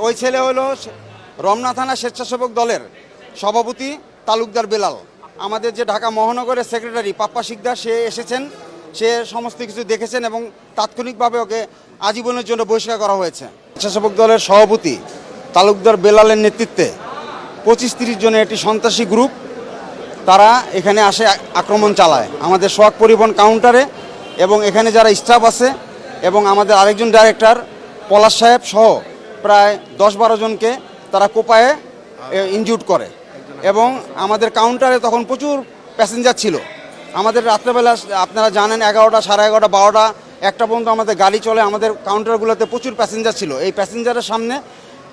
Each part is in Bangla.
ওই ছেলে হলো রমনা থানা স্বেচ্ছাসেবক দলের সভাপতি তালুকদার বেলাল। আমাদের যে ঢাকা মহানগরের সেক্রেটারি পাপ্পা শিকদার সে এসেছেন, সে সমস্ত কিছু দেখেছেন এবং তাৎক্ষণিকভাবে ওকে আজীবনের জন্য বহিষ্কার করা হয়েছে। স্বেচ্ছাসেবক দলের সভাপতি তালুকদার বেলালের নেতৃত্বে 25-30 জনের একটি সন্ত্রাসী গ্রুপ তারা এখানে আসে আক্রমণ চালায় আমাদের সোহাগ পরিবহন কাউন্টারে, এবং এখানে যারা স্টাফ আছে এবং আমাদের আরেকজন ডাইরেক্টর পলাশ সাহেব সহ প্রায় 10-12 জনকে তারা কোপায়ে ইনজিউর্ড করে। এবং আমাদের কাউন্টারে তখন প্রচুর প্যাসেঞ্জার ছিল। আমাদের রাত্রেবেলা আপনারা জানেন 11টা, 11:30, 12টা, 1টা পর্যন্ত আমাদের গাড়ি চলে। আমাদের কাউন্টারগুলোতে প্রচুর প্যাসেঞ্জার ছিল। এই প্যাসেঞ্জারের সামনে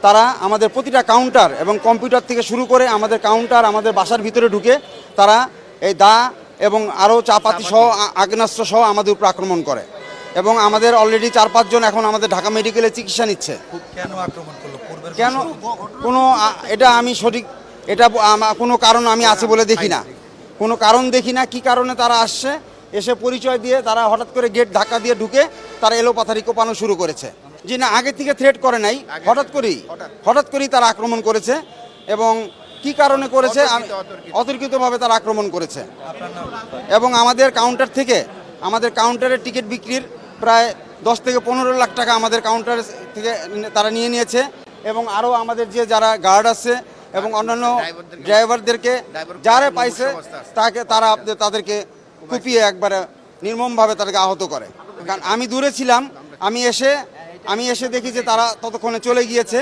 তারা আমাদের প্রতিটা কাউন্টার এবং কম্পিউটার থেকে শুরু করে আমাদের কাউন্টার, আমাদের বাসার ভিতরে ঢুকে তারা এই দা এবং আরও চাপাতি সহ আগ্নেয়াস্ত্র সহ আমাদের উপর আক্রমণ করে। এবং আমাদের অলরেডি 4-5 জন এখন আমাদের ঢাকা মেডিকেলে চিকিৎসা নিচ্ছে। কেন আক্রমণ করলো? কেন কোনো এটা আমি সঠিক এটা কোনো কারণ আমি আছে বলে দেখি না, কোনো কারণ দেখি না। কি কারণে তারা আসছে, এসে পরিচয় দিয়ে তারা হঠাৎ করে গেট ধাক্কা দিয়ে ঢুকে তারা এলোপাথারি কোপানো শুরু করেছে। জি না, আগে থেকে থ্রেট করে নাই, হঠাৎ করেই তারা আক্রমণ করেছে। এবং কি কারণে করেছে, অতর্কিতভাবে তারা আক্রমণ করেছে। এবং আমাদের কাউন্টার থেকে আমাদের কাউন্টারের টিকিট বিক্রির প্রায় 10 থেকে 15 লাখ টাকা আমাদের কাউন্টার থেকে তারা নিয়ে নিয়েছে। এবং আরও আমাদের যারা গার্ড আছে এবং অন্যান্য ড্রাইভারদেরকে যারা পাইছে তাদেরকে কুপিয়ে একবারে নির্মমভাবে তাদেরকে আহত করে। কারণ আমি দূরে ছিলাম, আমি এসে দেখি যে তারা ততক্ষণে চলে গিয়েছে।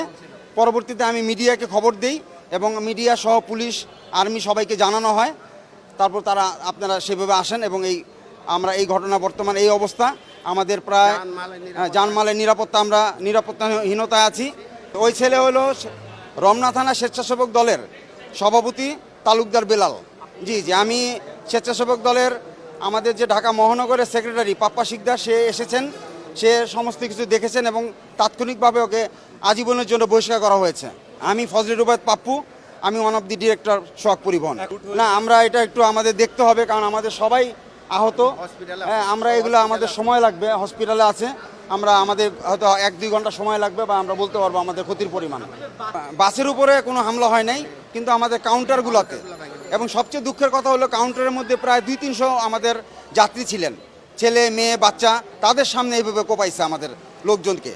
পরবর্তীতে আমি মিডিয়াকে খবর দিই এবং মিডিয়া সহ পুলিশ, আর্মি সবাইকে জানানো হয়। তারপর আপনারা সেভাবে আসেন এবং আমরা এই ঘটনা বর্তমান এই অবস্থা আমাদের প্রায় জানমালের আমরা নিরাপত্তাহীনতায় আছি। ওই ছেলে হলো রমনা থানা স্বেচ্ছাসেবক দলের সভাপতি তালুকদার বেলাল। জি, আমি স্বেচ্ছাসেবক দলের আমাদের যে ঢাকা মহানগরের সেক্রেটারি পাপ্পা শিকদার সে এসেছেন, সে সমস্ত কিছু দেখেছেন এবং তাৎক্ষণিকভাবে ওকে আজীবনের জন্য বহিষ্কার করা হয়েছে। আমি ফজলে রুবায়েত পাপ্পু, আমি ওয়ান অফ দি ডিরেক্টর সোহাগ পরিবহন। না, আমরা এটা একটু আমাদের দেখতে হবে, কারণ আমাদের সবাই আহত। হ্যাঁ, আমরা এগুলো আমাদের সময় লাগবে, হসপিটালে আছে। আমাদের হয়তো 1-2 ঘন্টা সময় লাগবে বা আমরা বলতে পারবো আমাদের ক্ষতির পরিমাণ। বাসের উপরে কোনো হামলা হয় নাই, কিন্তু আমাদের কাউন্টারগুলোতে। এবং সবচেয়ে দুঃখের কথা হলো কাউন্টারের মধ্যে প্রায় 200-300 আমাদের যাত্রী ছিলেন, ছেলে মেয়ে বাচ্চা, তাদের সামনে এইভাবে কোপাইছে আমাদের লোকজনকে।